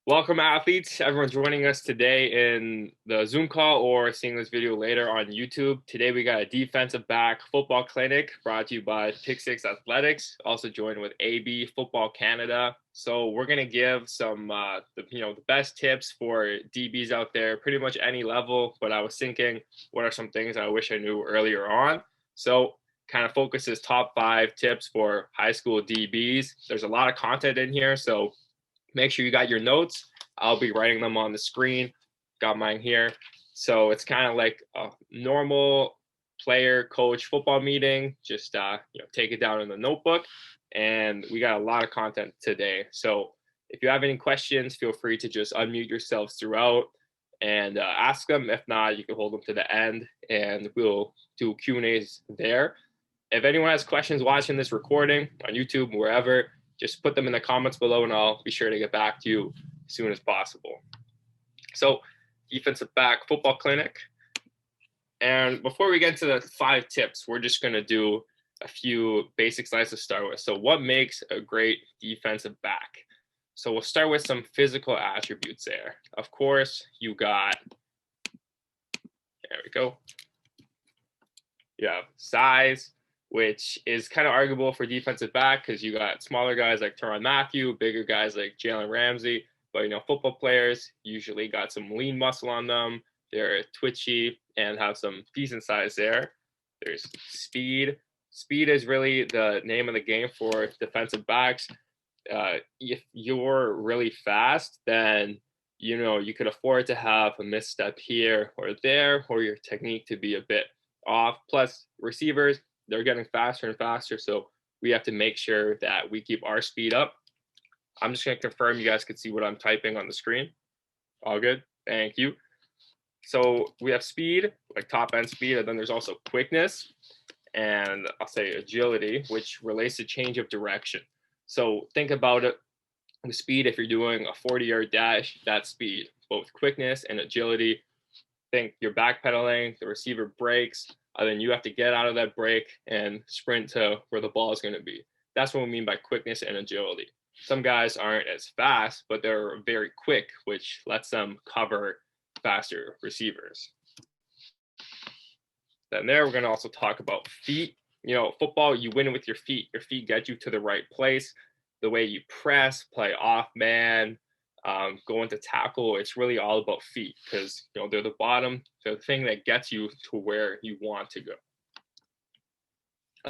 Welcome, athletes. Everyone joining us today in the Zoom call or seeing this video later on YouTube. Today, we got a defensive back football clinic brought to you by Pick Six Athletics, also joined with AB Football Canada. So we're going to give some, the best tips for DBs out there, pretty much any level. But I was thinking, what are some things I wish I knew earlier on? So kind of focuses top 5 tips for high school DBs. There's a lot of content in here, so make sure you got your notes. I'll be writing them on the screen. Got mine here. So it's kind of like a normal player coach football meeting. Just take it down in the notebook. And we got a lot of content today. So if you have any questions, feel free to just unmute yourselves throughout and ask them. If not, you can hold them to the end and we'll do Q&As there. If anyone has questions watching this recording on YouTube, wherever, just put them in the comments below and I'll be sure to get back to you as soon as possible. So, defensive back football clinic. And before we get into the 5 tips, we're just going to do a few basic slides to start with. So what makes a great defensive back? So we'll start with some physical attributes there. Of course, you got, there we go. You have size, which is kind of arguable for defensive back because you got smaller guys like Tyrann Mathieu, bigger guys like Jalen Ramsey. But, football players usually got some lean muscle on them. They're twitchy and have some decent size there. There's speed. Speed is really the name of the game for defensive backs. If you're really fast, then, you could afford to have a misstep here or there, or your technique to be a bit off. Plus, receivers, they're getting faster and faster, so we have to make sure that we keep our speed up. I'm just going to confirm you guys can see what I'm typing on the screen. All good. Thank you. So we have speed, like top end speed, and then there's also quickness, and I'll say agility, which relates to change of direction. So think about it with speed. If you're doing a 40-yard dash, that's speed. Both quickness and agility. Think you're backpedaling, the receiver breaks, and then you have to get out of that break and sprint to where the ball is going to be. That's what we mean by quickness and agility. Some guys aren't as fast, but they're very quick, which lets them cover faster receivers. Then there, we're going to also talk about feet. Football, you win with your feet. Your feet get you to the right place. The way you press, play off man, go into tackle, it's really all about feet because they're the bottom, they're the thing that gets you to where you want to go.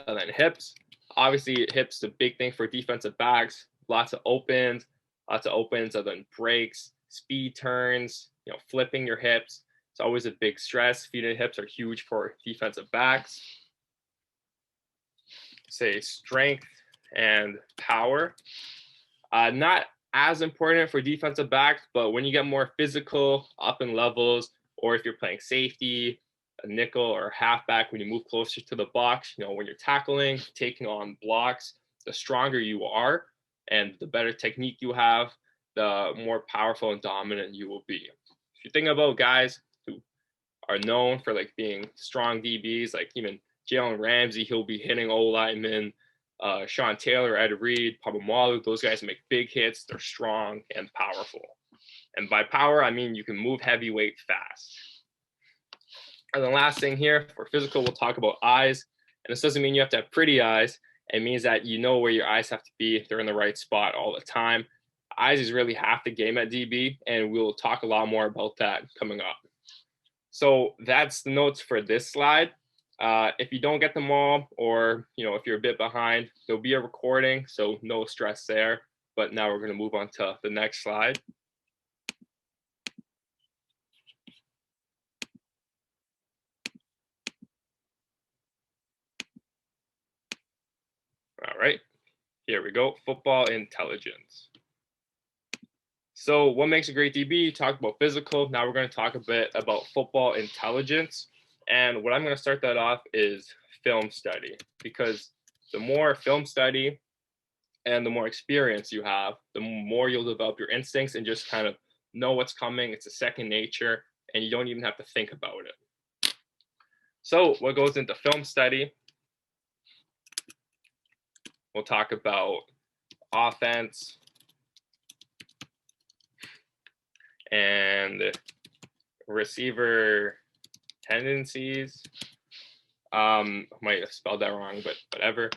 And then hips, obviously hips the big thing for defensive backs. Lots of opens, and then breaks, speed turns, flipping your hips. It's always a big stress. Feet and hips are huge for defensive backs. Say strength and power. Not as important for defensive backs, but when you get more physical, up in levels, or if you're playing safety, a nickel or halfback, when you move closer to the box, when you're tackling, taking on blocks, the stronger you are and the better technique you have, the more powerful and dominant you will be. If you think about guys who are known for being strong DBs, like even Jalen Ramsey, he'll be hitting O-linemen. Sean Taylor, Ed Reed, Pabamalu, those guys make big hits. They're strong and powerful. And by power, I mean you can move heavyweight fast. And the last thing here for physical, we'll talk about eyes. And this doesn't mean you have to have pretty eyes. It means that you know where your eyes have to be. They're in the right spot all the time. Eyes is really half the game at DB, and we'll talk a lot more about that coming up. So that's the notes for this slide. If you don't get them all, or if you're a bit behind, there'll be a recording, so no stress there. But now we're going to move on to the next slide. All right, here we go. Football intelligence. So what makes a great DB? Talk about physical. Now we're going to talk a bit about football intelligence. And what I'm going to start that off is film study, because the more film study and the more experience you have, the more you'll develop your instincts and just kind of know what's coming. It's a second nature, and you don't even have to think about it. So what goes into film study? We'll talk about offense, and receiver tendencies. Might have spelled that wrong, but whatever.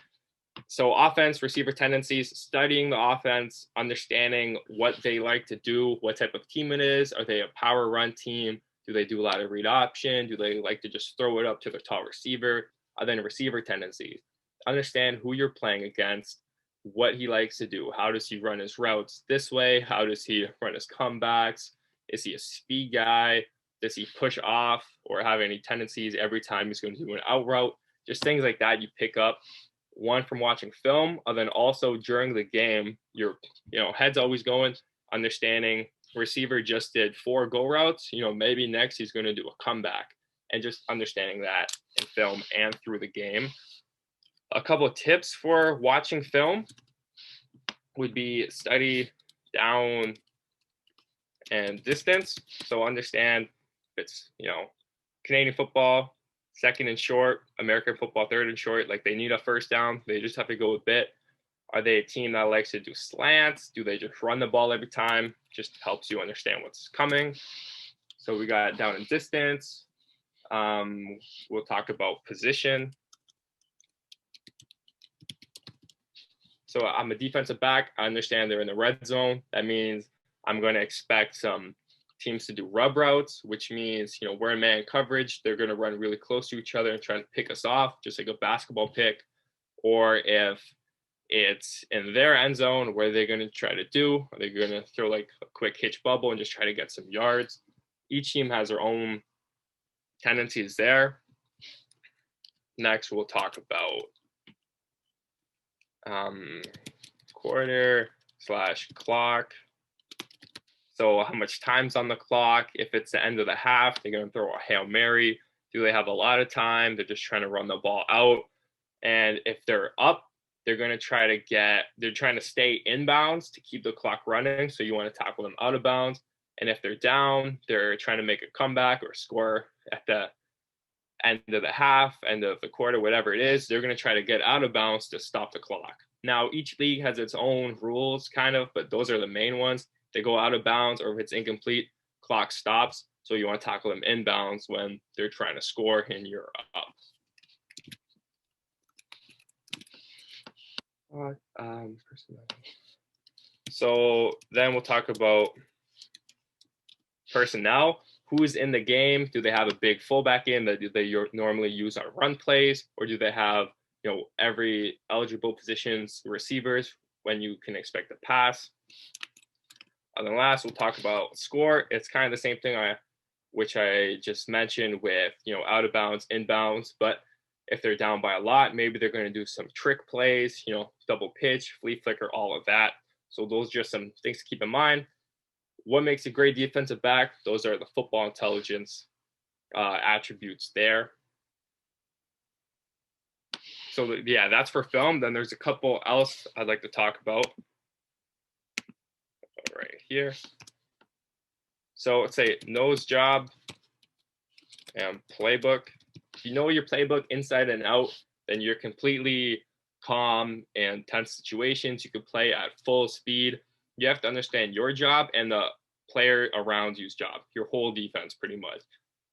So offense, receiver tendencies, studying the offense, understanding what they like to do, what type of team it is. Are they a power run team? Do they do a lot of read option? Do they like to just throw it up to their tall receiver? Then receiver tendencies. Understand who you're playing against, what he likes to do. How does he run his routes this way? How does he run his comebacks? Is he a speed guy? Does he push off or have any tendencies every time he's going to do an out route? Just things like that you pick up, one, from watching film, and then also during the game, your head's always going, understanding receiver just did 4 go routes, maybe next he's going to do a comeback, and just understanding that in film and through the game. A couple of tips for watching film would be study down and distance. So understand if it's, Canadian football, second and short, American football, third and short, like they need a first down. They just have to go a bit. Are they a team that likes to do slants? Do they just run the ball every time? Just helps you understand what's coming. So we got down and distance. We'll talk about position. So I'm a defensive back. I understand they're in the red zone. That means I'm going to expect some teams to do rub routes, which means, we're in man coverage. They're going to run really close to each other and try to pick us off, just like a basketball pick. Or if it's in their end zone, what are they going to try to do? Are they going to throw like a quick hitch bubble and just try to get some yards? Each team has their own tendencies there. Next, we'll talk about quarter/clock. So how much time's on the clock? If it's the end of the half, they're going to throw a Hail Mary. Do they have a lot of time? They're just trying to run the ball out. And if they're up, they're going to they're trying to stay inbounds to keep the clock running. So you want to tackle them out of bounds. And if they're down, they're trying to make a comeback or score at the end of the half, end of the quarter, whatever it is. They're going to try to get out of bounds to stop the clock. Now, each league has its own rules, kind of, but those are the main ones. They go out of bounds, or if it's incomplete, clock stops. So you want to tackle them inbounds when they're trying to score and you're up. So then we'll talk about personnel. Who's in the game? Do they have a big fullback in that they normally use on run plays, or do they have every eligible positions receivers when you can expect a pass? And then last, we'll talk about score. It's kind of the same thing which I just mentioned with out of bounds, inbounds, but if they're down by a lot, maybe they're going to do some trick plays, double pitch, flea flicker, all of that. So those are just some things to keep in mind. What makes a great defensive back? Those are the football intelligence attributes there. So yeah, that's for film. Then there's a couple else I'd like to talk about right here. So let's say nose job and playbook. If you know your playbook inside and out, then you're completely calm and tense situations. You can play at full speed. You have to understand your job and the player around you's job, your whole defense pretty much.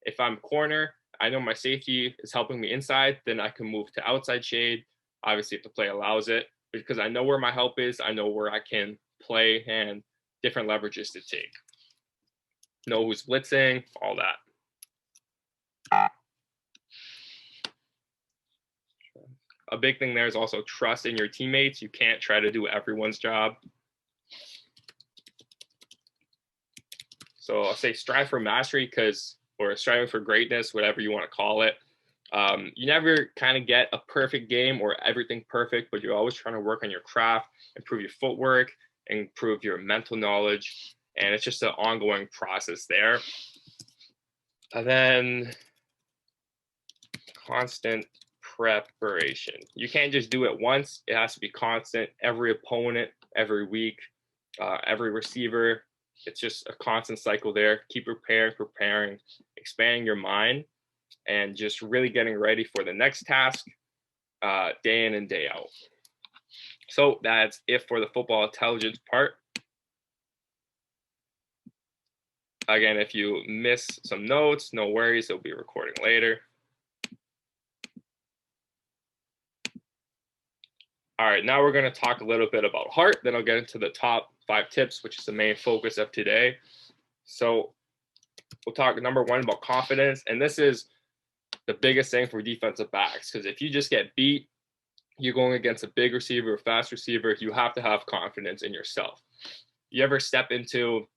If I'm corner, I know my safety is helping me inside, then I can move to outside shade, obviously if the play allows it, because I know where my help is, I know where I can play and different leverages to take. Know who's blitzing, all that. A big thing there is also trust in your teammates. You can't try to do everyone's job. So I'll say strive for mastery or striving for greatness, whatever you want to call it. You never kind of get a perfect game or everything perfect, but you're always trying to work on your craft, improve your footwork, improve your mental knowledge. And it's just an ongoing process there. And then constant preparation. You can't just do it once. It has to be constant. Every opponent, every week, every receiver. It's just a constant cycle there. Keep preparing, expanding your mind, and just really getting ready for the next task day in and day out. So that's it for the football intelligence part. Again, if you miss some notes, no worries, they'll be recording later. All right, now we're going to talk a little bit about heart, then I'll get into the top 5 tips, which is the main focus of today. So we'll talk number 1 about confidence, and this is the biggest thing for defensive backs, because if you just get beat, you're going against a big receiver, a fast receiver, you have to have confidence in yourself. You ever step into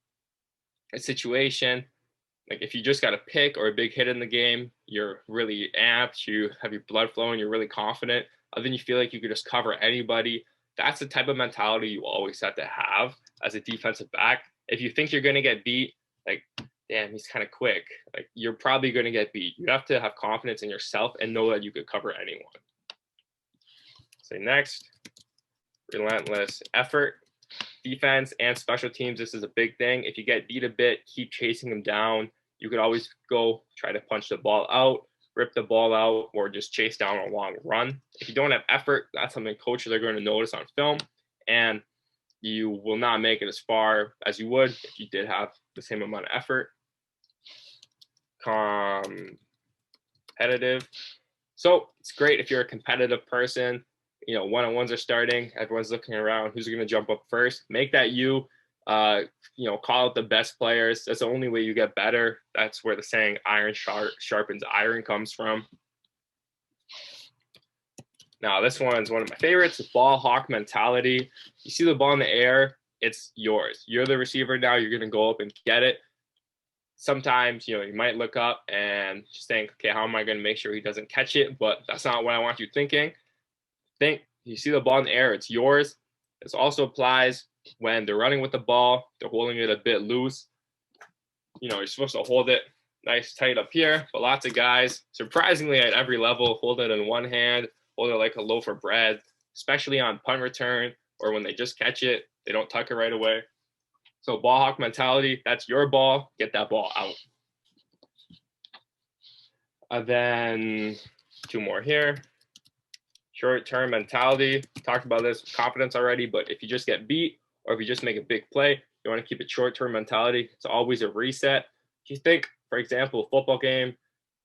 a situation, like if you just got a pick or a big hit in the game, you're really amped, you have your blood flowing, you're really confident, then you feel like you could just cover anybody. That's the type of mentality you always have to have as a defensive back. If you think you're going to get beat, like, damn, he's kind of quick, like you're probably going to get beat. You have to have confidence in yourself and know that you could cover anyone. So next, relentless effort. Defense and special teams, this is a big thing. If you get beat a bit, keep chasing them down. You could always go try to punch the ball out, rip the ball out, or just chase down a long run. If you don't have effort, that's something coaches are going to notice on film, and you will not make it as far as you would if you did have the same amount of effort. Competitive. So it's great if you're a competitive person. You know, one-on-ones are starting, everyone's looking around, who's going to jump up first? Make that you know, call out the best players. That's the only way you get better. That's where the saying iron sharpens iron comes from. Now, this one's one of my favorites, ball hawk mentality. You see the ball in the air, it's yours. You're the receiver now, you're going to go up and get it. Sometimes, you know, you might look up and just think, okay, how am I going to make sure he doesn't catch it? But that's not what I want you thinking. Think you see the ball in the air, it's yours. This also applies when they're running with the ball, they're holding it a bit loose. You know, you're supposed to hold it nice tight up here, but lots of guys, surprisingly at every level, hold it in one hand, hold it like a loaf of bread, especially on punt return or when they just catch it, they don't tuck it right away. So ball hawk mentality, that's your ball, get that ball out. Then 2 more here. Short-term mentality, talked about this, confidence already, but if you just get beat or if you just make a big play, you want to keep it short-term mentality. It's always a reset. If you think, for example, football game,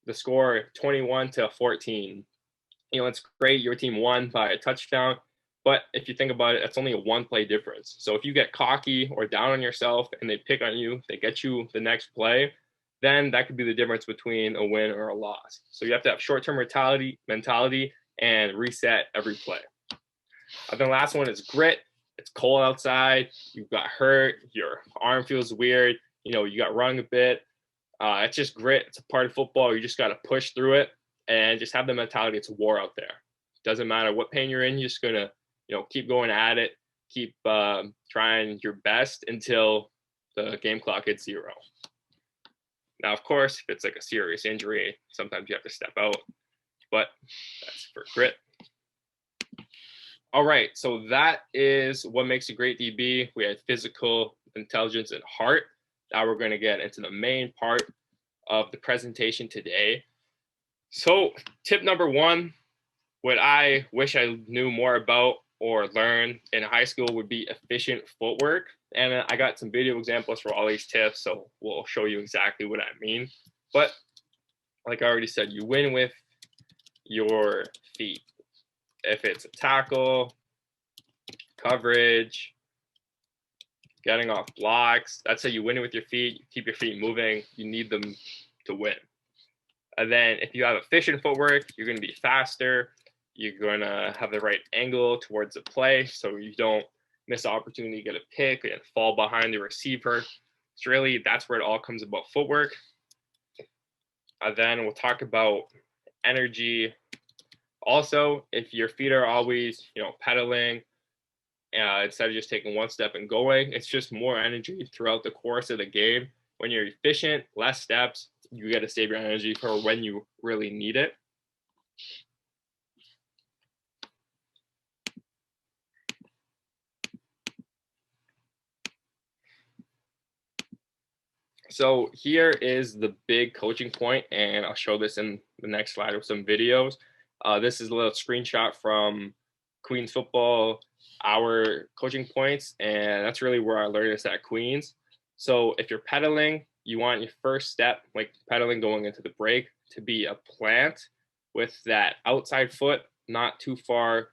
the score 21-14, you know, it's great, your team won by a touchdown, but if you think about it, it's only a 1-play difference. So if you get cocky or down on yourself and they pick on you, they get you the next play, then that could be the difference between a win or a loss. So you have to have short-term mentality and reset every play. Then the last one is grit. It's cold outside, you got hurt, your arm feels weird, you know, you got rung a bit. It's just grit. It's a part of football. You just got to push through it and just have the mentality it's war out there. Doesn't matter what pain you're in, you're just going to, you know, keep going at it, keep trying your best until the game clock hits 0. Now, of course, if it's like a serious injury, sometimes you have to step out, but that's for grit. All right, so that is what makes a great DB. We had physical intelligence and heart. Now we're going to get into the main part of the presentation today. So tip number 1, what I wish I knew more about or learned in high school would be efficient footwork. And I got some video examples for all these tips, so we'll show you exactly what I mean. But like I already said, you win with your feet. If it's a tackle, coverage, getting off blocks, that's how you win it with your feet. You keep your feet moving. You need them to win. And then if you have efficient footwork, you're going to be faster. You're going to have the right angle towards the play so you don't miss the opportunity to get a pick and fall behind the receiver. It's really, that's where it all comes about footwork. And then we'll talk about energy. Also, if your feet are always, you know, pedaling, instead of just taking one step and going, it's just more energy throughout the course of the game. When you're efficient, less steps, you get to save your energy for when you really need it. So here is the big coaching point, and I'll show this in the next slide with some videos. This is a little screenshot from Queens football, our coaching points, and that's really where I learned this at Queens. So if you're pedaling, you want your first step, like pedaling going into the break, to be a plant with that outside foot not too far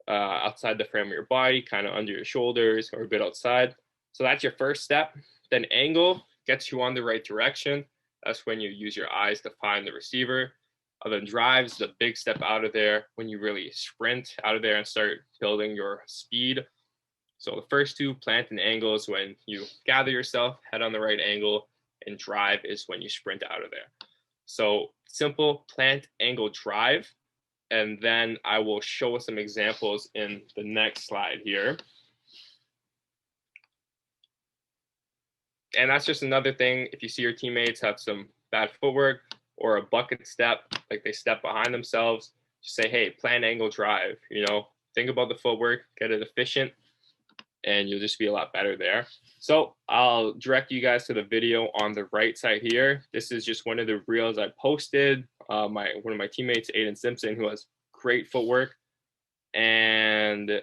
outside the frame of your body, kind of under your shoulders or a bit outside. So that's your first step. Then angle gets you on the right direction. That's when you use your eyes to find the receiver. Then drives the big step out of there when you really sprint out of there and start building your speed. So the first two, plant and angle, is when you gather yourself, head on the right angle, and drive is when you sprint out of there. So simple plant, angle, drive. And then I will show some examples in the next slide here. And that's just another thing. If you see your teammates have some bad footwork or a bucket step, like they step behind themselves, just say, hey, plant, angle, drive. You know, think about the footwork, get it efficient, and you'll just be a lot better there. So I'll direct you guys to the video on the right side here. This is just one of the reels I posted. One of my teammates, Aiden Simpson, who has great footwork. And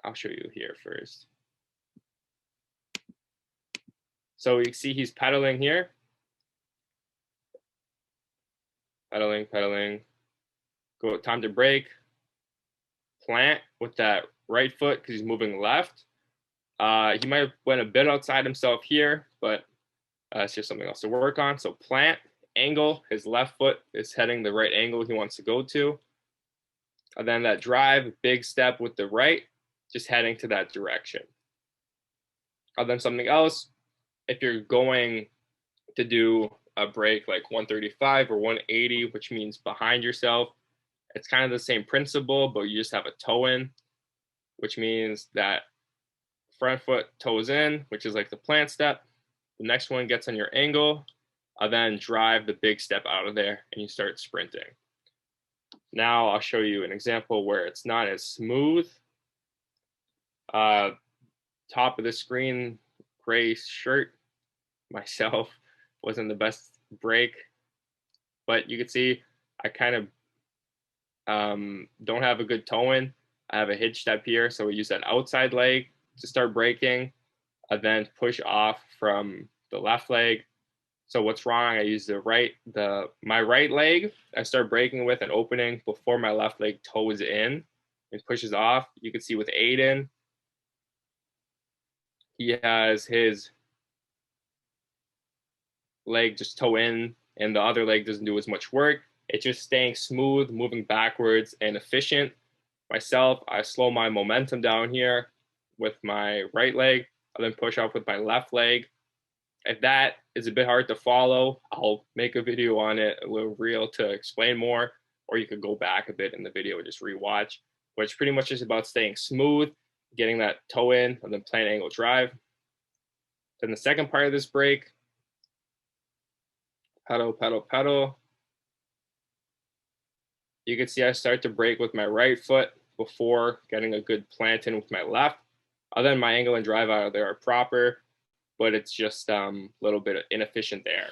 I'll show you here first. So you see he's pedaling here. Pedaling, pedaling. Go, time to break. Plant with that right foot because he's moving left. He might have went a bit outside himself here, but it's just something else to work on. So plant, angle, his left foot is heading the right angle he wants to go to. And then that drive, big step with the right, just heading to that direction. And then something else, if you're going to do a break like 135 or 180, which means behind yourself, it's kind of the same principle, but you just have a toe in, which means that front foot toes in, which is like the plant step. The next one gets on your angle, then drive the big step out of there and you start sprinting. Now I'll show you an example where it's not as smooth. Top of the screen, gray shirt. Myself wasn't the best break, but you can see I kind of don't have a good toe in. I have a hitch step here, so we use that outside leg to start breaking, and then push off from the left leg. So what's wrong? I use my right leg. I start breaking with an opening before my left leg toes in and pushes off. You can see with Aiden, he has his leg just toe in and the other leg doesn't do as much work. It's just staying smooth, moving backwards and efficient. Myself, I slow my momentum down here with my right leg, and then push off with my left leg. If that is a bit hard to follow, I'll make a video on it, a little reel to explain more, or you could go back a bit in the video and just rewatch. But it's pretty much just about staying smooth, getting that toe in, and then plant, angle, drive. Then the second part of this break, pedal, pedal, pedal. You can see I start to break with my right foot before getting a good plant in with my left. Then my angle and drive out of there are proper, but it's just a little bit inefficient there.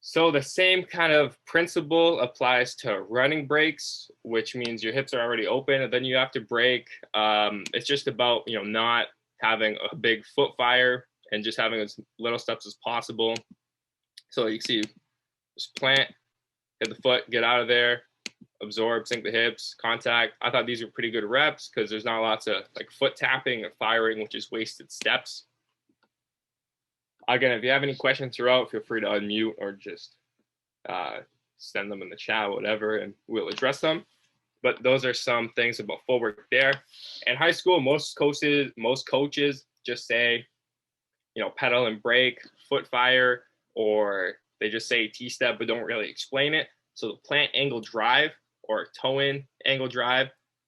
So the same kind of principle applies to running breaks, which means your hips are already open and then you have to break. It's just about, not having a big foot fire and just having as little steps as possible. So you can see, just plant, hit the foot, get out of there, absorb, sink the hips, contact. I thought these were pretty good reps because there's not lots of like foot tapping and firing, which is wasted steps. Again, if you have any questions throughout, feel free to unmute or just send them in the chat, whatever, and we'll address them. But those are some things about footwork there. In high school, most coaches just say, pedal and break, foot fire, or they just say T-step but don't really explain it. So the plant, angle, drive, or toe in, angle, drive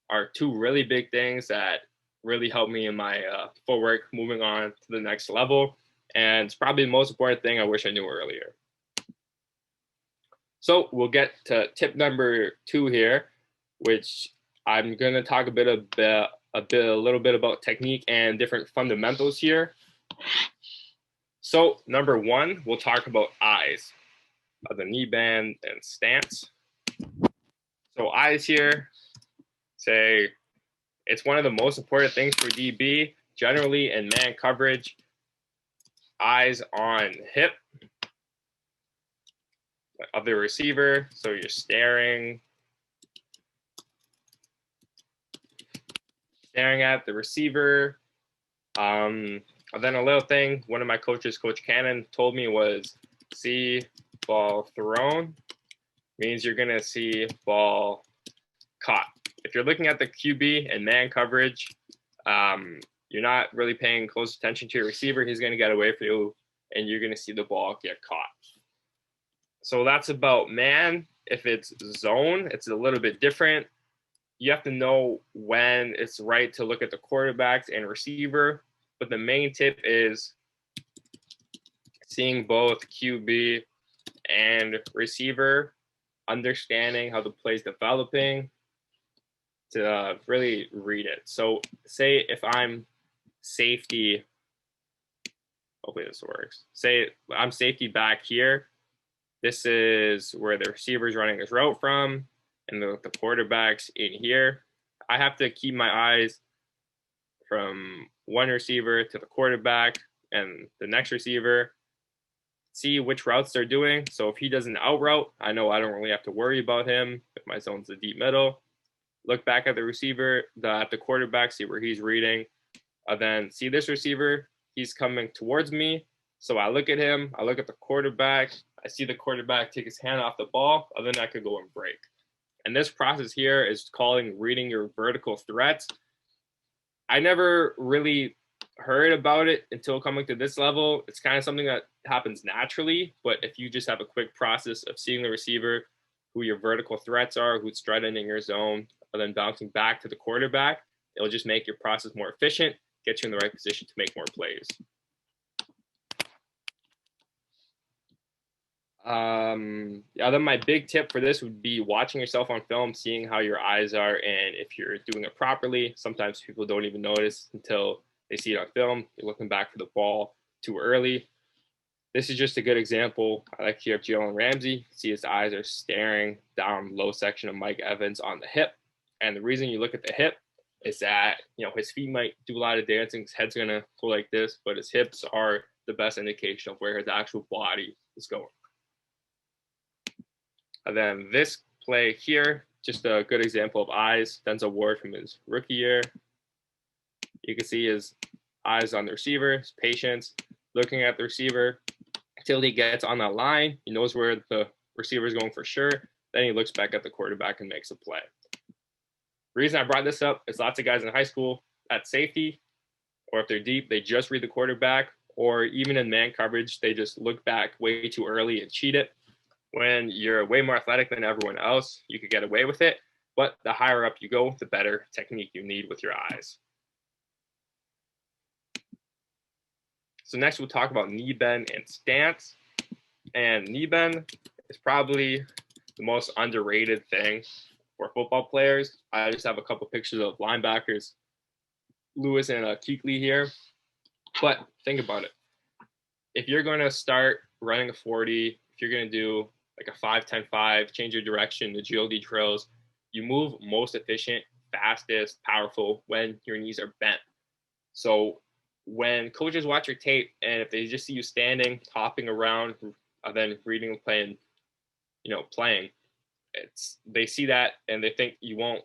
are two really big things that really help me in my footwork moving on to the next level. And it's probably the most important thing I wish I knew earlier. So we'll get to tip number 2 here, which I'm going to talk a little bit about technique and different fundamentals here. So number 1, we'll talk about eyes, the knee bend and stance. So eyes here, say it's one of the most important things for DB, generally in man coverage. eyes on hip of the receiver. So you're staring at the receiver. And then a little thing, one of my coaches, Coach Cannon, told me was see ball thrown means you're going to see ball caught. If you're looking at the QB and man coverage, you're not really paying close attention to your receiver. He's going to get away from you, and you're going to see the ball get caught. So that's about man. If it's zone, it's a little bit different. You have to know when it's right to look at the quarterbacks and receiver. But the main tip is seeing both QB and receiver, understanding how the play is developing to really read it. So say if I'm safety, hopefully this works. Say I'm safety back here. This is where the receiver is running his route from, and the quarterback's in here. I have to keep my eyes from one receiver to the quarterback and the next receiver, see which routes they're doing. So if he does an out route, I know I don't really have to worry about him. If my zone's the deep middle, look back at the receiver, at the quarterback, see where he's reading. Then see this receiver, he's coming towards me. So I look at him, I look at the quarterback, I see the quarterback take his hand off the ball, and then I could go and break. And this process here is calling reading your vertical threats. I never really heard about it until coming to this level. It's kind of something that happens naturally, but if you just have a quick process of seeing the receiver, who your vertical threats are, who's threatening your zone, and then bouncing back to the quarterback, it'll just make your process more efficient, get you in the right position to make more plays. Then my big tip for this would be watching yourself on film, seeing how your eyes are, and if you're doing it properly. Sometimes people don't even notice until they see it on film. You're looking back for the ball too early. This is just a good example. I like here of Jalen Ramsey. You can see his eyes are staring down low section of Mike Evans on the hip. And the reason you look at the hip is that, his feet might do a lot of dancing. His head's going to go like this, but his hips are the best indication of where his actual body is going. And then this play here, just a good example of eyes. Denzel Ward from his rookie year. You can see his eyes on the receiver, his patience, looking at the receiver until he gets on that line. He knows where the receiver is going for sure. Then he looks back at the quarterback and makes a play. The reason I brought this up is lots of guys in high school at safety, or if they're deep, they just read the quarterback, or even in man coverage, they just look back way too early and cheat it. When you're way more athletic than everyone else, you could get away with it. But the higher up you go, the better technique you need with your eyes. So next we'll talk about knee bend and stance. And knee bend is probably the most underrated thing for football players. I just have a couple pictures of linebackers, Lewis and Kuechly here. But think about it. If you're going to start running a 40, if you're going to do like a 5-10-5, change your direction, agility drills, you move most efficient, fastest, powerful when your knees are bent. So when coaches watch your tape and if they just see you standing, hopping around, then reading and playing, they see that and they think you're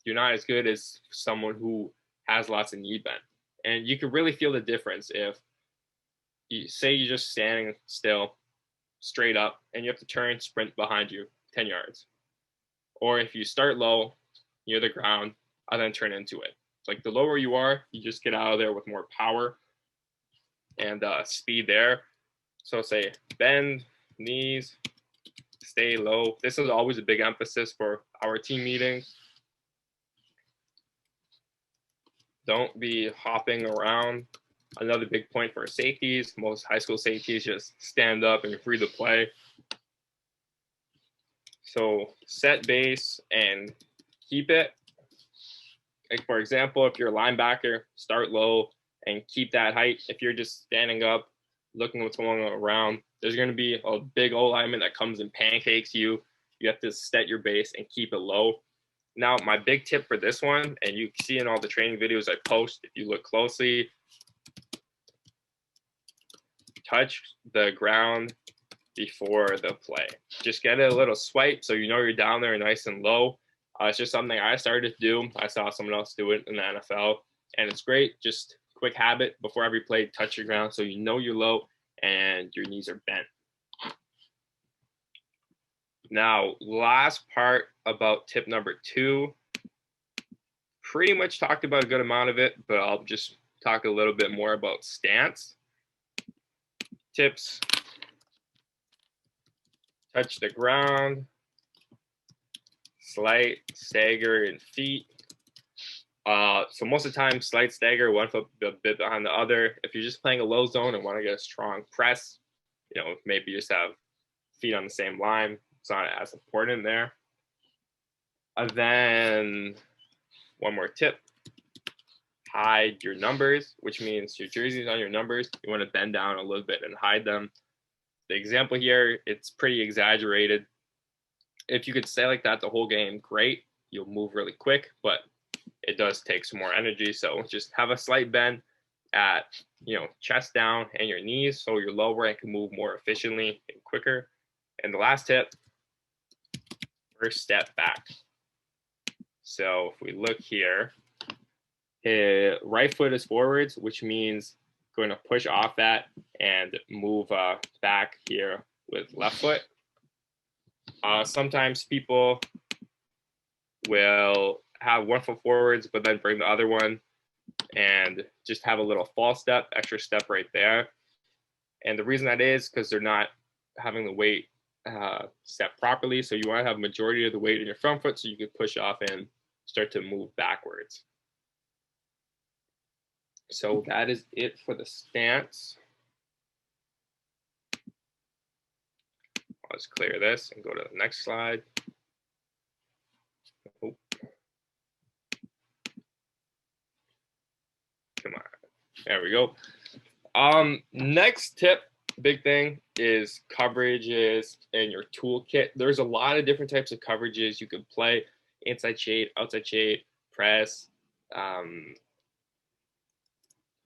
not as good as someone who has lots of knee bend. And you can really feel the difference if you say you're just standing still, straight up, and you have to turn, sprint behind you 10 yards. Or if you start low, near the ground, and then turn into it. Like the lower you are, you just get out of there with more power and speed there. So say bend, knees, stay low. This is always a big emphasis for our team meetings. Don't be hopping around. Another big point for safeties. Most high school safeties just stand up and read the play. So set base and keep it. Like for example, if you're a linebacker, start low and keep that height. If you're just standing up, looking what's going on around, there's going to be a big O lineman that comes and pancakes you. You have to set your base and keep it low. Now, my big tip for this one, and you see in all the training videos I post, if you look closely, touch the ground before the play. Just get a little swipe so you know you're down there nice and low. It's just something I started to do. I saw someone else do it in the NFL, and it's great. Just quick habit before every play, touch your ground so you know you're low and your knees are bent. Now, last part about tip number 2. Pretty much talked about a good amount of it, but I'll just talk a little bit more about stance. Tips: touch the ground, slight stagger in feet. So most of the time, slight stagger, one foot a bit behind the other. If you're just playing a low zone and want to get a strong press, maybe just have feet on the same line. It's not as important there. And then one more tip: hide your numbers, which means your jersey's on your numbers. You want to bend down a little bit and hide them. The example here, it's pretty exaggerated. If you could stay like that the whole game, great. You'll move really quick, but it does take some more energy. So just have a slight bend at, chest down and your knees so you're lower and can move more efficiently and quicker. And the last tip, first step back. So if we look here, right foot is forwards, which means going to push off that and move back here with left foot. Sometimes people will have one foot forwards, but then bring the other one and just have a little false step, extra step right there. And the reason that is because they're not having the weight step properly. So you want to have majority of the weight in your front foot so you can push off and start to move backwards. So that is it for the stance. Let's clear this and go to the next slide. Oh. Come on. There we go. Next tip, big thing, is coverages in your toolkit. There's a lot of different types of coverages you could play: inside shade, outside shade, press,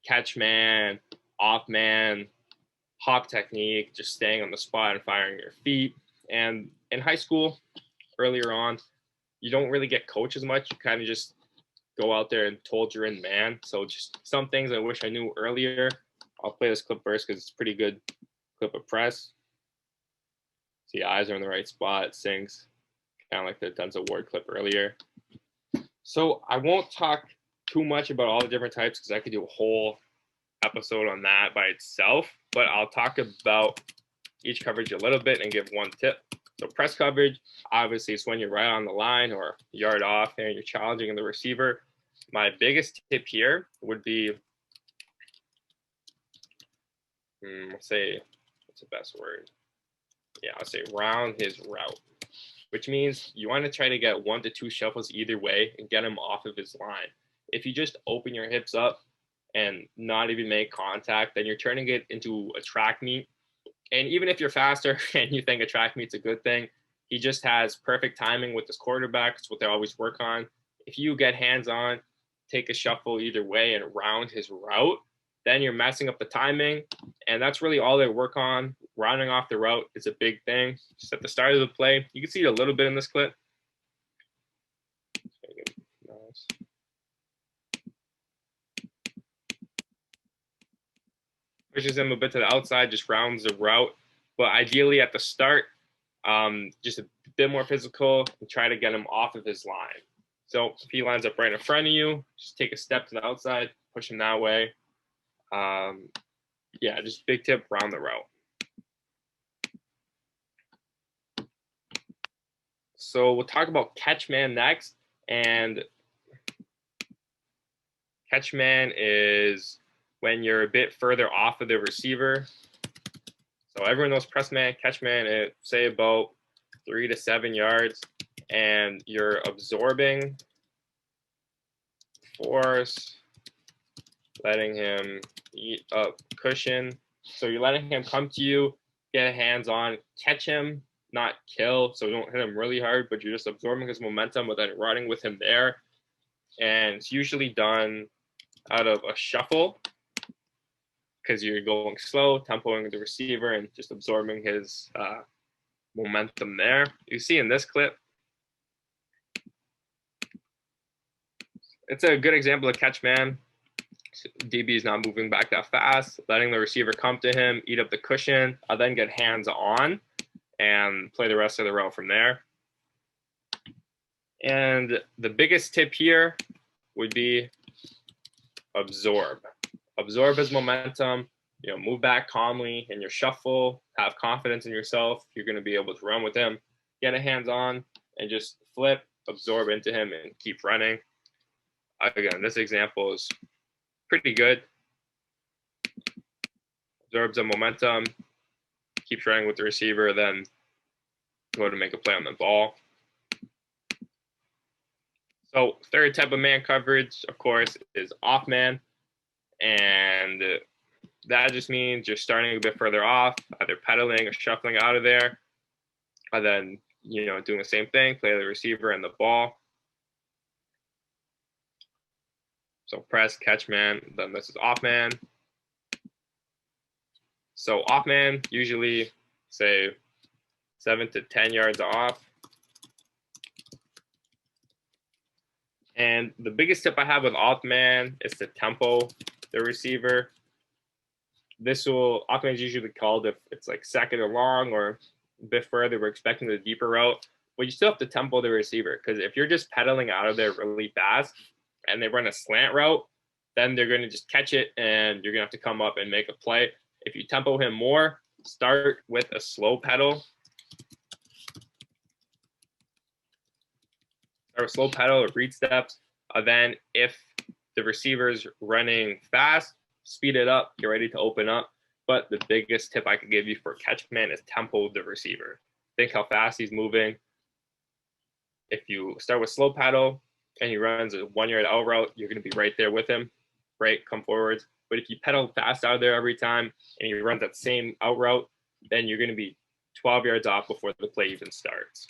catch man, off man, hop technique, just staying on the spot and firing your feet. And in high school, earlier on, you don't really get coached as much. You kind of just go out there and told you're in man. So just some things I wish I knew earlier. I'll play this clip first because it's a pretty good clip of press. See, eyes are in the right spot, it sinks, kind of like the Denzel Ward clip earlier. So I won't talk too much about all the different types because I could do a whole episode on that by itself, but I'll talk about each coverage a little bit and give one tip. So press coverage, obviously it's when you're right on the line or a yard off and you're challenging the receiver. My biggest tip here would be, let's say, what's the best word? Yeah, I'll say round his route, which means you want to try to get 1 to 2 shuffles either way and get him off of his line. If you just open your hips up and not even make contact, then you're turning it into a track meet. And even if you're faster and you think a track meet's a good thing, he just has perfect timing with his quarterback. It's what they always work on. If you get hands-on, take a shuffle either way and round his route, then you're messing up the timing. And that's really all they work on. Rounding off the route is a big thing. Just at the start of the play, you can see it a little bit in this clip. Pushes him a bit to the outside, just rounds the route. But ideally at the start, just a bit more physical and try to get him off of his line. So if he lines up right in front of you, just take a step to the outside, push him that way. Yeah, just big tip, round the route. So we'll talk about catch man next. And catch man is when you're a bit further off of the receiver. So everyone knows press man, catch man, say about 3 to 7 yards, and you're absorbing force, letting him eat up cushion. So you're letting him come to you, get hands on, catch him, not kill. So don't hit him really hard, but you're just absorbing his momentum, but then running with him there. And it's usually done out of a shuffle. because you're going slow, tempoing the receiver and just absorbing his momentum there. You see in this clip, it's a good example of catch man. DB is not moving back that fast, letting the receiver come to him, eat up the cushion, then get hands on and play the rest of the route from there. And the biggest tip here would be absorb. Absorb his momentum, move back calmly in your shuffle, have confidence in yourself. You're going to be able to run with him, get a hands on, and just flip, absorb into him, and keep running. Again, this example is pretty good. Absorbs the momentum, keeps running with the receiver, then go to make a play on the ball. So third type of man coverage, of course, is off man. And that just means you're starting a bit further off, either pedaling or shuffling out of there. And then, doing the same thing, play the receiver and the ball. So press, catch man, then this is off man. So off man, usually say 7 to 10 yards off. And the biggest tip I have with off man is to tempo the receiver. Off man is usually called if it's like second or long or a bit further, we're expecting the deeper route. But you still have to tempo the receiver, because if you're just pedaling out of there really fast and they run a slant route, then they're going to just catch it and you're going to have to come up and make a play. If you tempo him more, start with a slow pedal. Or slow pedal or read steps. Then if the receiver's running fast, speed it up, get ready to open up. But the biggest tip I could give you for catch man is tempo the receiver. Think how fast he's moving. If you start with slow pedal and he runs a 1 yard out route, you're going to be right there with him, right? Come forwards. But if you pedal fast out of there every time and he runs that same out route, then you're going to be 12 yards off before the play even starts.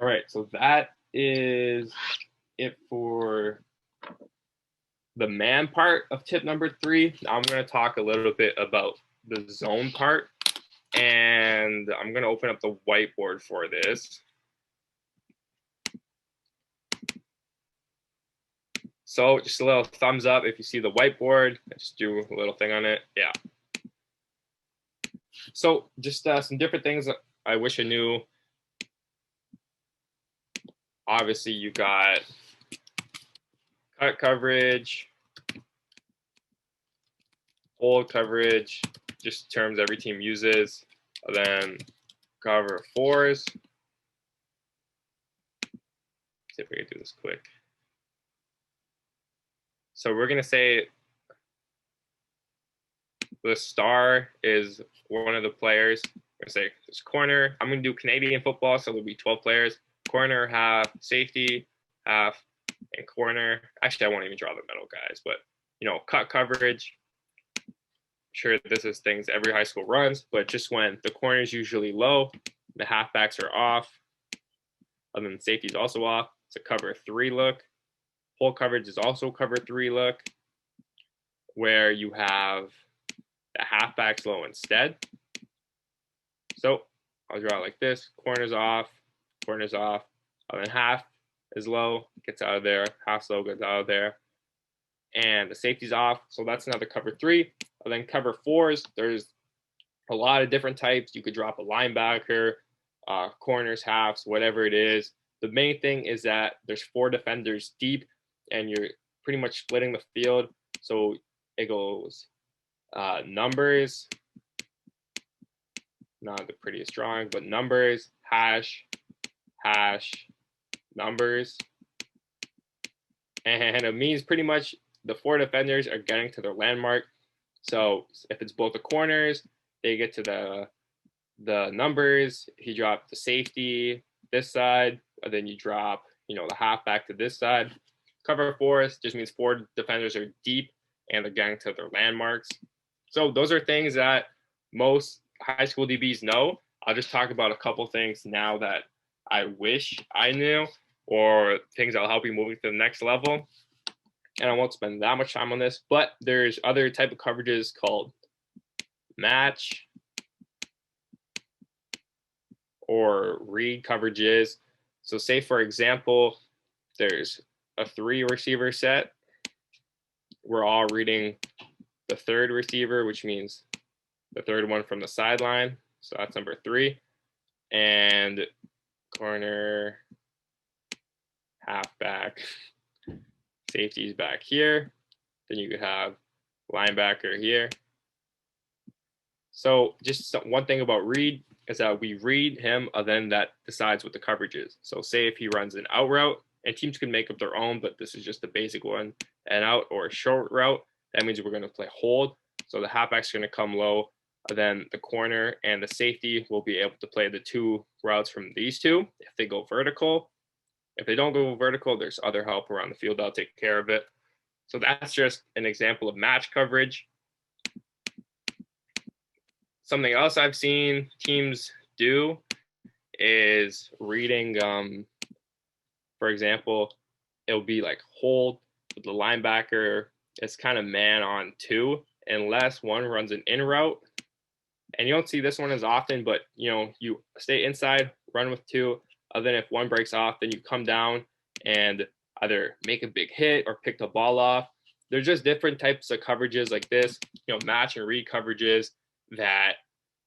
All right, so that is it for the man part of tip number 3. Now I'm going to talk a little bit about the zone part, and I'm going to open up the whiteboard for this. So just a little thumbs up if you see the whiteboard. I just do a little thing on it. Yeah. So just some different things I wish I knew. Obviously, you got cut coverage, hold coverage, just terms every team uses. And then cover 4s. See if we can do this quick. So we're going to say the star is one of the players. We're going to say this corner. I'm going to do Canadian football, so there'll be 12 players. Corner, half, safety, half, and corner. Actually, I won't even draw the middle guys, but, cut coverage. I'm sure this is things every high school runs, but just when the corner is usually low, the halfbacks are off, and then safety is also off. It's a cover 3 look. Full coverage is also cover 3 look, where you have the halfbacks low instead. So I'll draw it like this. Corners off, and then half is low, gets out of there, half low, gets out of there. And the safety's off, so that's another cover 3. And then cover 4s, there's a lot of different types. You could drop a linebacker, corners, halves, whatever it is. The main thing is that there's 4 defenders deep, and you're pretty much splitting the field. So it goes numbers, not the prettiest drawing, but numbers, hash, numbers. And it means pretty much the 4 defenders are getting to their landmark. So if it's both the corners, they get to the numbers. If you drop the safety this side, and then you drop, the halfback to this side. Cover 4s just means 4 defenders are deep and they're getting to their landmarks. So those are things that most high school DBs know. I'll just talk about a couple things now that I wish I knew. or things that'll help you move to the next level. And I won't spend that much time on this, but there's other type of coverages called match or read coverages. So say, for example, there's a 3 receiver set. We're all reading the 3rd receiver, which means the 3rd one from the sideline. So that's number 3. And corner, halfback, safety's back here. Then you could have linebacker here. So just one thing about read is that we read him, and then that decides what the coverage is. So say if he runs an out route, and teams can make up their own, but this is just the basic one, an out or a short route, that means we're going to play hold. So the halfback's going to come low, and then the corner and the safety will be able to play the 2 routes from these 2 if they go vertical. If they don't go vertical, there's other help around the field that'll take care of it. So that's just an example of match coverage. Something else I've seen teams do is reading, for example, it'll be like hold with the linebacker. It's kind of man on 2 unless one runs an in route. And you don't see this one as often, but you stay inside, run with 2. And then if one breaks off, then you come down and either make a big hit or pick the ball off. There's just different types of coverages like this, match and read coverages that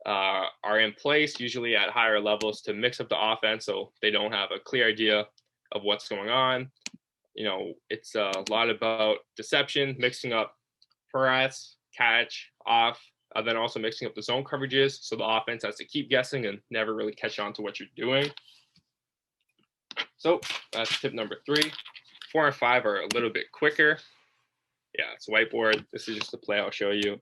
are in place usually at higher levels to mix up the offense so they don't have a clear idea of what's going on. It's a lot about deception, mixing up press, catch, off, then also mixing up the zone coverages so the offense has to keep guessing and never really catch on to what you're doing. So that's tip number 3. 4 and 5 are a little bit quicker. Yeah, it's whiteboard. This is just a play I'll show you.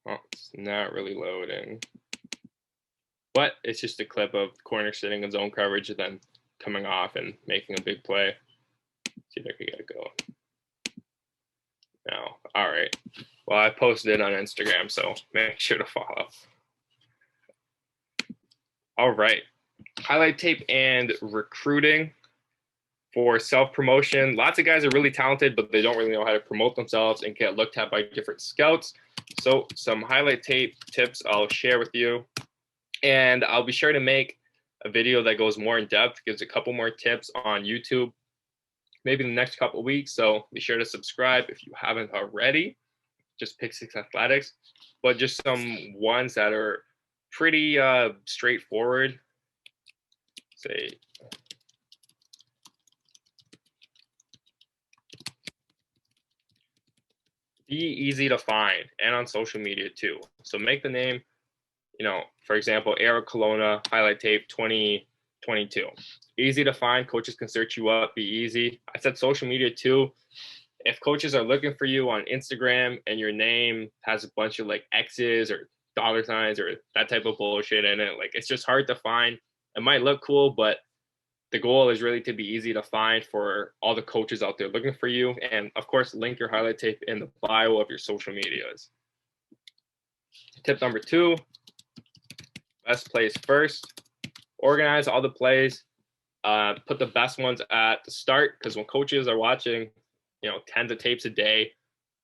Oh, it's not really loading. But it's just a clip of the corner sitting in zone coverage and then coming off and making a big play. Let's see if I can get it going. No. All right. Well, I posted it on Instagram, so make sure to follow. All right. Highlight tape and recruiting for self-promotion. Lots of guys are really talented, but they don't really know how to promote themselves and get looked at by different scouts. So some highlight tape tips I'll share with you. And I'll be sure to make a video that goes more in depth, gives a couple more tips on YouTube, maybe in the next couple of weeks. So be sure to subscribe if you haven't already. Just Pick 6 Athletics, but just some ones that are pretty straightforward. Say, be easy to find and on social media too. So make the name, for example, Eric Colonna, highlight tape 2022. Easy to find. Coaches can search you up. Be easy. I said social media too. If coaches are looking for you on Instagram and your name has a bunch of like X's or dollar signs or that type of bullshit in it, like it's just hard to find. It might look cool, but the goal is really to be easy to find for all the coaches out there looking for you. And of course, link your highlight tape in the bio of your social medias. Tip number 2, best plays first. Organize all the plays. Put the best ones at the start, because when coaches are watching, tens of tapes a day,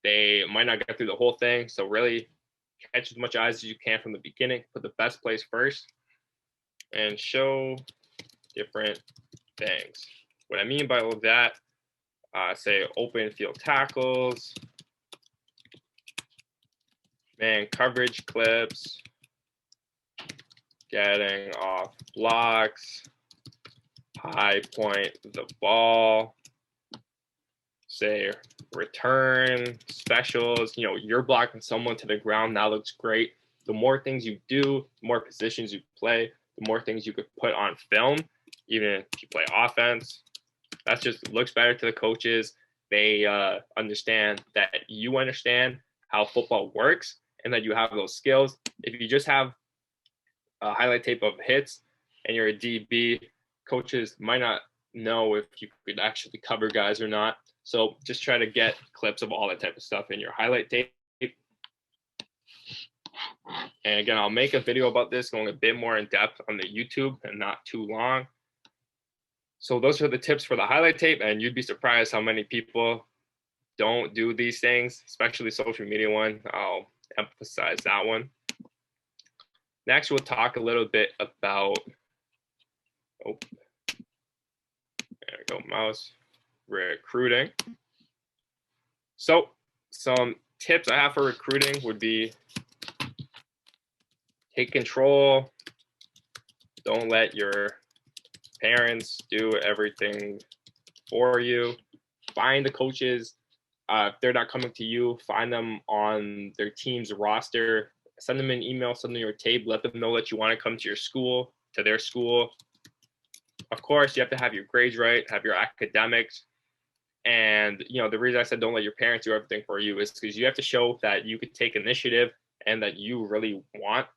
they might not get through the whole thing. So really catch as much eyes as you can from the beginning. Put the best plays first and show different things. What I mean by all of that, say open field tackles, man coverage clips, getting off blocks, high point the ball, say return specials. You're blocking someone to the ground. That looks great. The more things you do, the more positions you play, the more things you could put on film, even if you play offense. That just looks better to the coaches. They understand that you understand how football works and that you have those skills. If you just have a highlight tape of hits and you're a DB, coaches might not know if you could actually cover guys or not. So just try to get clips of all that type of stuff in your highlight tape. And again, I'll make a video about this going a bit more in depth on the YouTube and not too long. So those are the tips for the highlight tape, and you'd be surprised how many people don't do these things, especially the social media one. I'll emphasize that one. Next, we'll talk a little bit about, there we go, mouse, recruiting. So some tips I have for recruiting would be take control. Don't let your parents do everything for you. Find the coaches. If they're not coming to you, find them on their team's roster. Send them an email, send them your tape. Let them know that you want to come to your school, to their school. Of course, you have to have your grades right, have your academics. And, you know, the reason I said don't let your parents do everything for you is because you have to show that you could take initiative and that you really want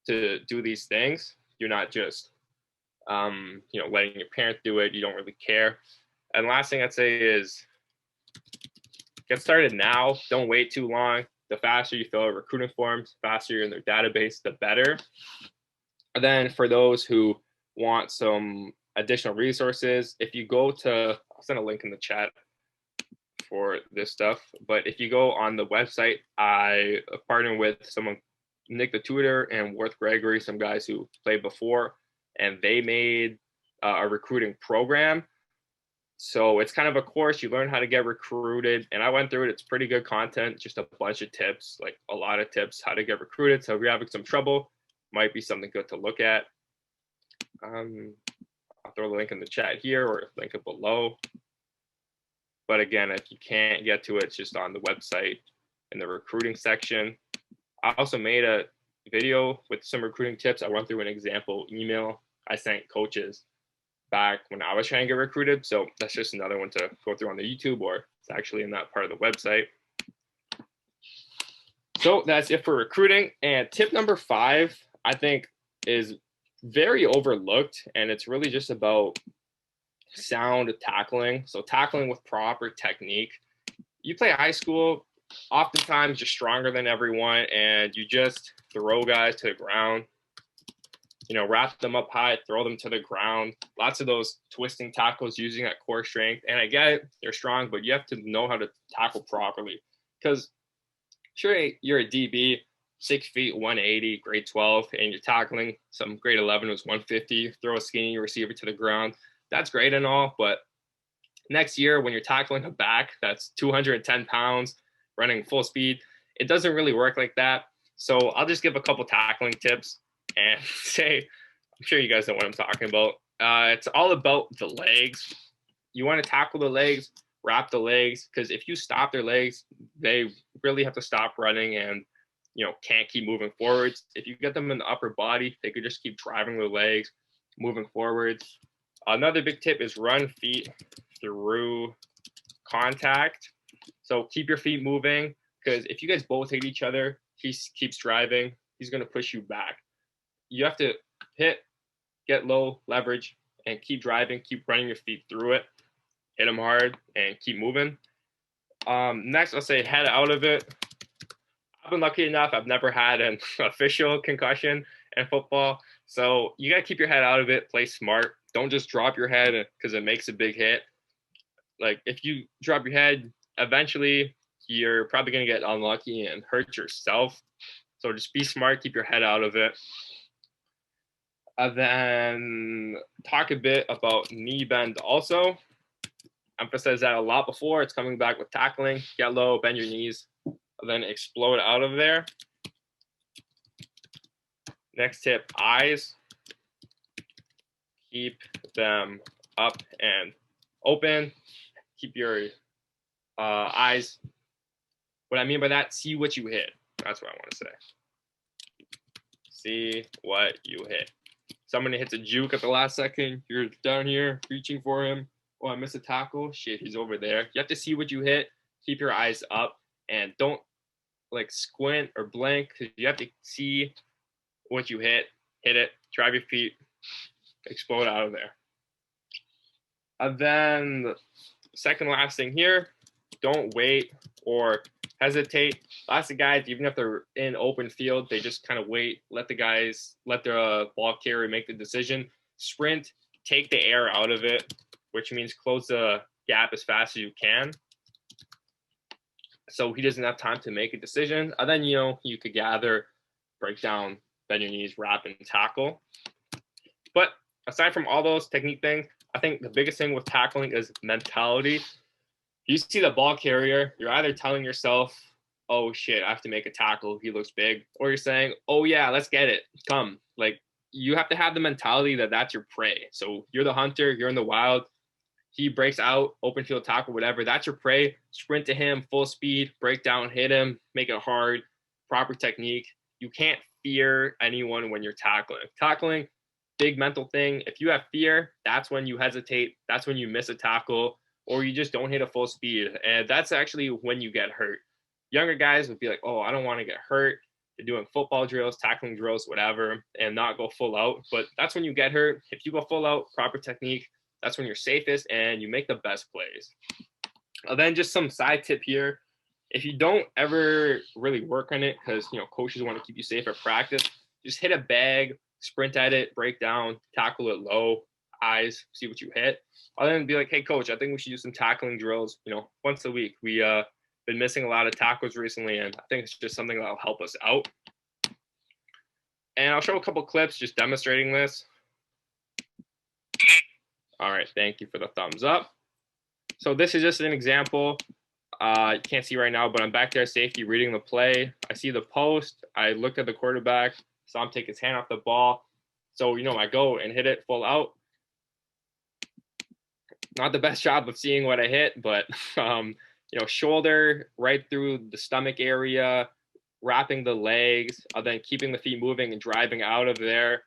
to do these things. You're not just, you know, letting your parents do it. You don't really care. And last thing I'd say is get started now. Don't wait too long. The faster you fill out recruiting forms, faster you're in their database, the better. And then for those who want some additional resources, if you go to, I'll send a link in the chat for this stuff, but if you go on the website, I partner with someone, Nick the Tutor and Worth Gregory, some guys who played before, and they made a recruiting program. So it's kind of a course. You learn how to get recruited, and I went through it. It's pretty good content, just a bunch of tips, like a lot of tips how to get recruited. So if you're having some trouble, might be something good to look at. I'll throw the link in the chat here or link it below. But again, if you can't get to it, it's just on the website in the recruiting section. I also made a video with some recruiting tips. I went through an example email I sent coaches back when I was trying to get recruited. So that's just another one to go through on the YouTube, or it's actually in that part of the website. So that's it for recruiting. And tip number 5, I think, is very overlooked, and it's really just about sound tackling. So tackling with proper technique. You play high school, oftentimes you're stronger than everyone, and you just throw guys to the ground. You know, wrap them up high, throw them to the ground. Lots of those twisting tackles using that core strength. And I get it, they're strong, but you have to know how to tackle properly. Because sure, you're a DB, 6 feet, 180, grade 12, and you're tackling some grade 11 was 150, throw a skinny receiver to the ground. That's great and all, but next year when you're tackling a back that's 210 pounds, running full speed, it doesn't really work like that. So I'll just give a couple tackling tips and say, I'm sure you guys know what I'm talking about. It's all about the legs. You want to tackle the legs, wrap the legs, because if you stop their legs, they really have to stop running and, you know, can't keep moving forwards. If you get them in the upper body, they could just keep driving their legs, moving forwards. Another big tip is run feet through contact. So keep your feet moving, because if you guys both hit each other, he keeps driving, he's going to push you back. You have to hit, get low, leverage, and keep driving, keep running your feet through it, hit them hard, and keep moving. Next, I'll say head out of it. I've been lucky enough, I've never had an official concussion in football. So you got to keep your head out of it, play smart. Don't just drop your head because it makes a big hit. Like if you drop your head, eventually you're probably going to get unlucky and hurt yourself. So just be smart, keep your head out of it. Then talk a bit about knee bend also. Emphasize that a lot before. It's coming back with tackling. Get low, bend your knees, then explode out of there. Next tip, eyes. Keep them up and open. Keep your eyes. What I mean by that, see what you hit. That's what I want to say. See what you hit. Somebody hits a juke at the last second. You're down here reaching for him. Oh, I missed a tackle. Shit, he's over there. You have to see what you hit. Keep your eyes up and don't like squint or blink. You have to see what you hit it, drive your feet, explode out of there. And then second last thing here, don't wait or hesitate. Lots of guys, even if they're in open field, they just kind of wait, let the ball carrier make the decision. Sprint, take the air out of it, which means close the gap as fast as you can, so he doesn't have time to make a decision. And then, you could gather, break down, bend your knees, wrap, and tackle. But aside from all those technique things, I think the biggest thing with tackling is mentality. You see the ball carrier, you're either telling yourself, oh shit, I have to make a tackle, he looks big, or you're saying, oh yeah, let's get it, come. Like, you have to have the mentality that that's your prey. So you're the hunter, you're in the wild, he breaks out, open field tackle, whatever, that's your prey. Sprint to him, full speed, break down, hit him, make it hard, proper technique. You can't fear anyone when you're tackling. Tackling, big mental thing. If you have fear, that's when you hesitate, that's when you miss a tackle, or you just don't hit a full speed. And that's actually when you get hurt. Younger guys would be like, oh, I don't want to get hurt. They're doing football drills, tackling drills, whatever, and not go full out. But that's when you get hurt. If you go full out, proper technique, that's when you're safest and you make the best plays. Then just some side tip here. If you don't ever really work on it, because coaches want to keep you safe at practice, just hit a bag, sprint at it, break down, tackle it low, eyes, see what you hit. I'll then be like, hey coach, I think we should do some tackling drills, once a week. We been missing a lot of tackles recently, and I think it's just something that'll help us out. And I'll show a couple clips just demonstrating this. All right, thank you for the thumbs up. So this is just an example. You can't see right now, but I'm back there safety reading the play. I see the post. I looked at the quarterback, saw him take his hand off the ball. So, I go and hit it full out. Not the best job of seeing what I hit, but, shoulder right through the stomach area, wrapping the legs, then keeping the feet moving and driving out of there.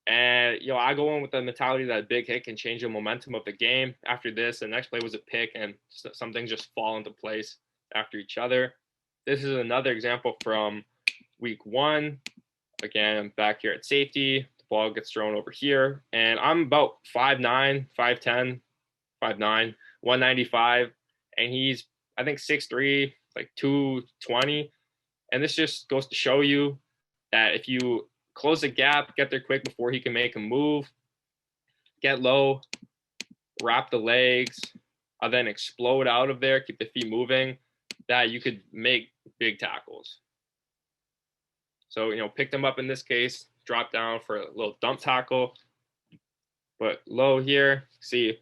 And, I go in with the mentality that a big hit can change the momentum of the game. After this, the next play was a pick, and some things just fall into place after each other. This is another example from week 1. Again, I'm back here at safety. The ball gets thrown over here, and I'm about 5'9", 5'10", 5'9", 195, and he's, I think, 6'3", like 220. And this just goes to show you that if you close the gap, get there quick before he can make a move, get low, wrap the legs, then explode out of there, keep the feet moving, that you could make big tackles. So, picked him up in this case, drop down for a little dump tackle, but low here, see,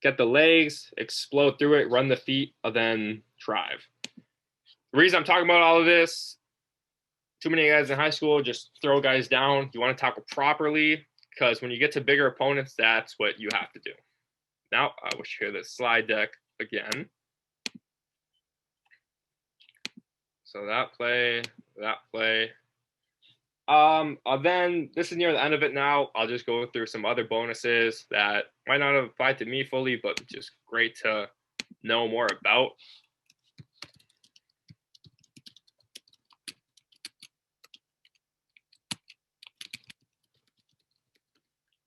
get the legs, explode through it, run the feet, and then drive. The reason I'm talking about all of this, too many guys in high school just throw guys down. You want to tackle properly, because when you get to bigger opponents, that's what you have to do. Now, I will share this slide deck again. So that play. Then this is near the end of it now. I'll just go through some other bonuses that might not have applied to me fully, but just great to know more about.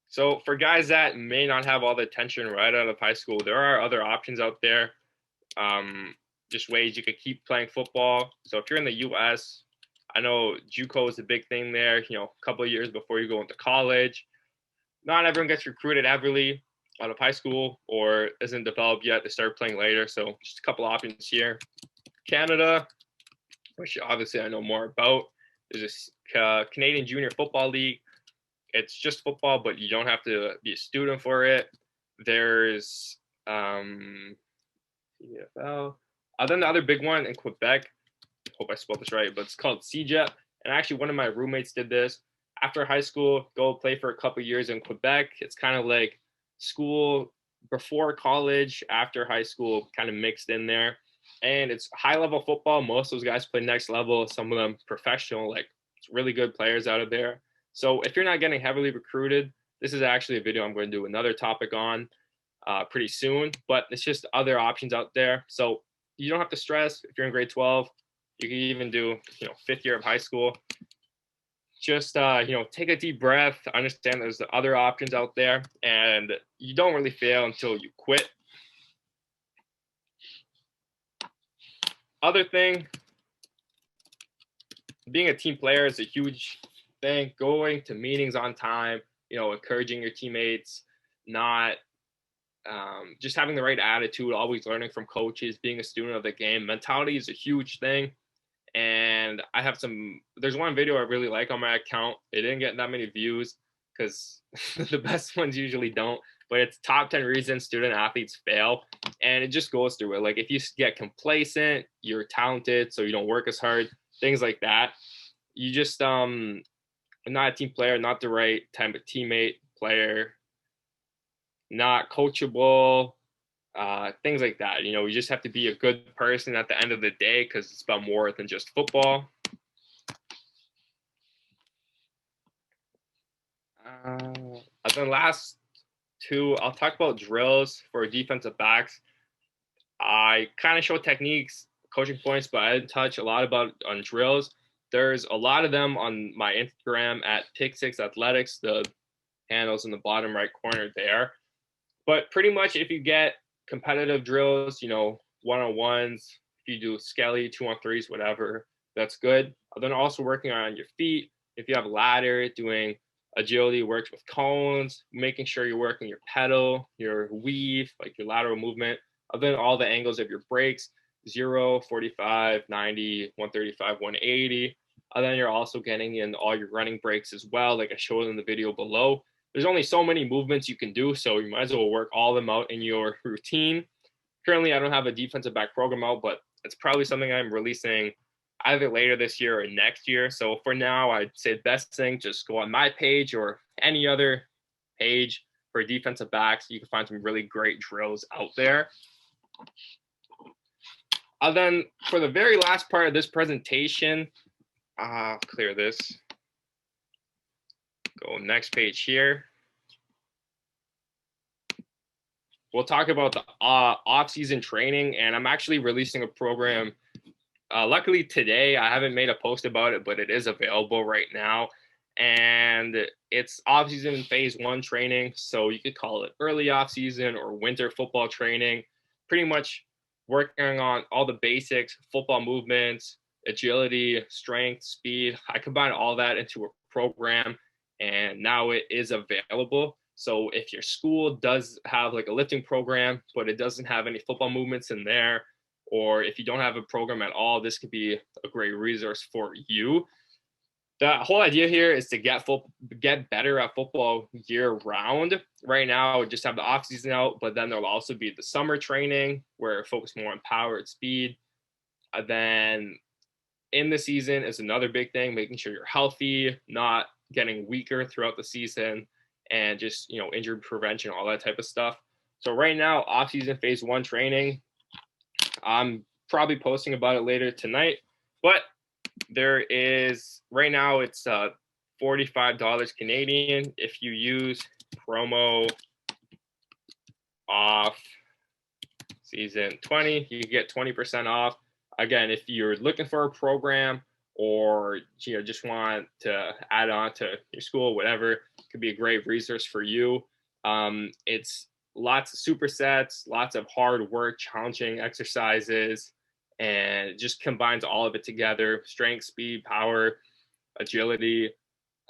So for guys that may not have all the attention right out of high school, there are other options out there. Just ways you could keep playing football. So if you're in the US, I know JUCO is a big thing there, a couple of years before you go into college. Not everyone gets recruited heavily out of high school or isn't developed yet. They start playing later. So just a couple options here. Canada, which obviously I know more about. There's a Canadian Junior Football League. It's just football, but you don't have to be a student for it. There's CFL. Then the other big one in Quebec, hope I spelled this right, but it's called CJEP. And actually, one of my roommates did this. After high school, go play for a couple years in Quebec. It's kind of like school before college, after high school, kind of mixed in there. And it's high-level football. Most of those guys play next level. Some of them professional, like really good players out of there. So if you're not getting heavily recruited, this is actually a video I'm going to do another topic on pretty soon. But it's just other options out there. So you don't have to stress if you're in grade 12. You can even do, 5th year of high school. Just, take a deep breath, understand there's other options out there, and you don't really fail until you quit. Other thing, being a team player is a huge thing. Going to meetings on time, encouraging your teammates, not just having the right attitude, always learning from coaches, being a student of the game. Mentality is a huge thing. And there's one video I really like on my account. It didn't get that many views because the best ones usually don't, but it's top 10 reasons student athletes fail. And it just goes through it. Like if you get complacent, you're talented, so you don't work as hard, things like that. You just, not a team player, not the right type of teammate, player, not coachable, things like that. You just have to be a good person at the end of the day because it's about more than just football. And then last two, I'll talk about drills for defensive backs. I kind of show techniques, coaching points, but I didn't touch a lot on drills. There's a lot of them on my Instagram at Pick6 Athletics. The handle's in the bottom right corner there. But pretty much if you get competitive drills, one-on-ones, if you do skelly, 2-on-3s, whatever, that's good. Then also working on your feet. If you have a ladder, doing agility works with cones, making sure you're working your pedal, your weave, like your lateral movement. Then all the angles of your brakes, 0, 45, 90, 135, 180. And then you're also getting in all your running breaks as well, like I showed in the video below. There's only so many movements you can do, so you might as well work all of them out in your routine. Currently, I don't have a defensive back program out, but it's probably something I'm releasing either later this year or next year. So for now, I'd say the best thing, just go on my page or any other page for defensive backs. You can find some really great drills out there. Then for the very last part of this presentation, I'll clear this. Go next page here. We'll talk about the off-season training, and I'm actually releasing a program. Luckily today, I haven't made a post about it, but it is available right now. And it's off-season phase 1 training, so you could call it early off-season or winter football training. Pretty much working on all the basics, football movements, agility, strength, speed. I combine all that into a program, and now it is available. So if your school does have like a lifting program, but it doesn't have any football movements in there, or if you don't have a program at all, this could be a great resource for you. The whole idea here is to get better at football year round. Right now, just have the off season out, but then there'll also be the summer training where it focuses more on power and speed. Then in the season is another big thing, making sure you're healthy, not getting weaker throughout the season, and just, injury prevention, all that type of stuff. So right now, off-season phase 1 training, I'm probably posting about it later tonight, but there is, right now it's $45 Canadian. If you use promo off season 20, you get 20% off. Again, if you're looking for a program or just want to add on to your school, whatever, it could be a great resource for you. It's lots of supersets, lots of hard work, challenging exercises, and it just combines all of it together: strength, speed, power, agility,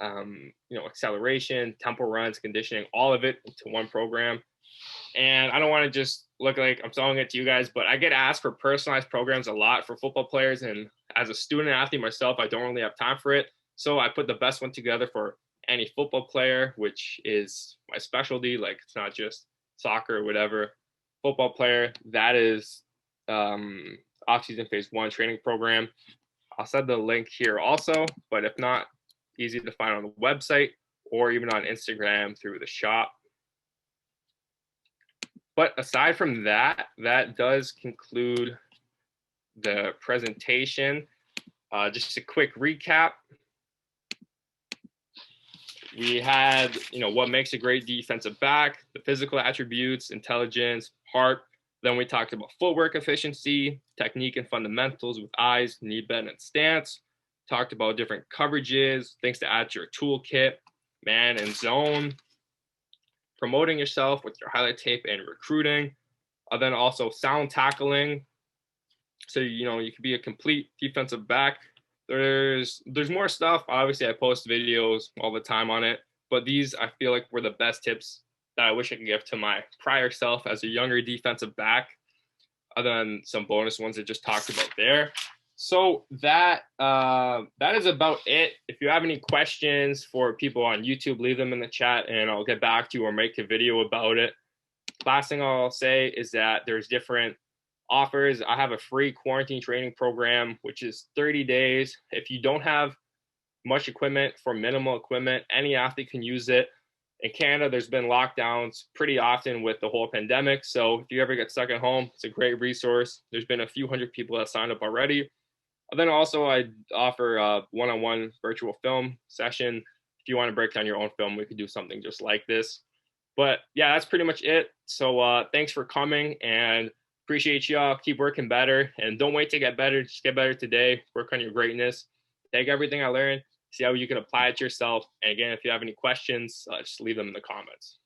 acceleration, tempo runs, conditioning, all of it into one program. And I don't want to just look like I'm selling it to you guys, but I get asked for personalized programs a lot for football players. And as a student athlete myself, I don't really have time for it. So I put the best one together for any football player, which is my specialty. Like, it's not just soccer or whatever. Football player, that is off-season phase 1 training program. I'll send the link here also, but if not, easy to find on the website or even on Instagram through the shop. But aside from that, that does conclude the presentation. Just a quick recap. We had, what makes a great defensive back, the physical attributes, intelligence, heart. Then we talked about footwork efficiency, technique and fundamentals with eyes, knee bend, and stance. Talked about different coverages, things to add to your toolkit, man and zone, promoting yourself with your highlight tape and recruiting. Then also sound tackling, So, you can be a complete defensive back. There's more stuff. Obviously, I post videos all the time on it, but these I feel like were the best tips that I wish I could give to my prior self as a younger defensive back, other than some bonus ones I just talked about there. So that is about it. If you have any questions for people on YouTube, leave them in the chat and I'll get back to you or make a video about it. Last thing I'll say is that there's different offers. I have a free quarantine training program, which is 30 days. If you don't have much equipment, for minimal equipment, any athlete can use it. In Canada, there's been lockdowns pretty often with the whole pandemic. So if you ever get stuck at home, it's a great resource. There's been a few hundred people that signed up already. And then also I offer a one-on-one virtual film session. If you want to break down your own film, we could do something just like this. But yeah, that's pretty much it. So thanks for coming and appreciate y'all. Keep working better and don't wait to get better. Just get better today. Work on your greatness. Take everything I learned, see how you can apply it to yourself. And again, if you have any questions, just leave them in the comments.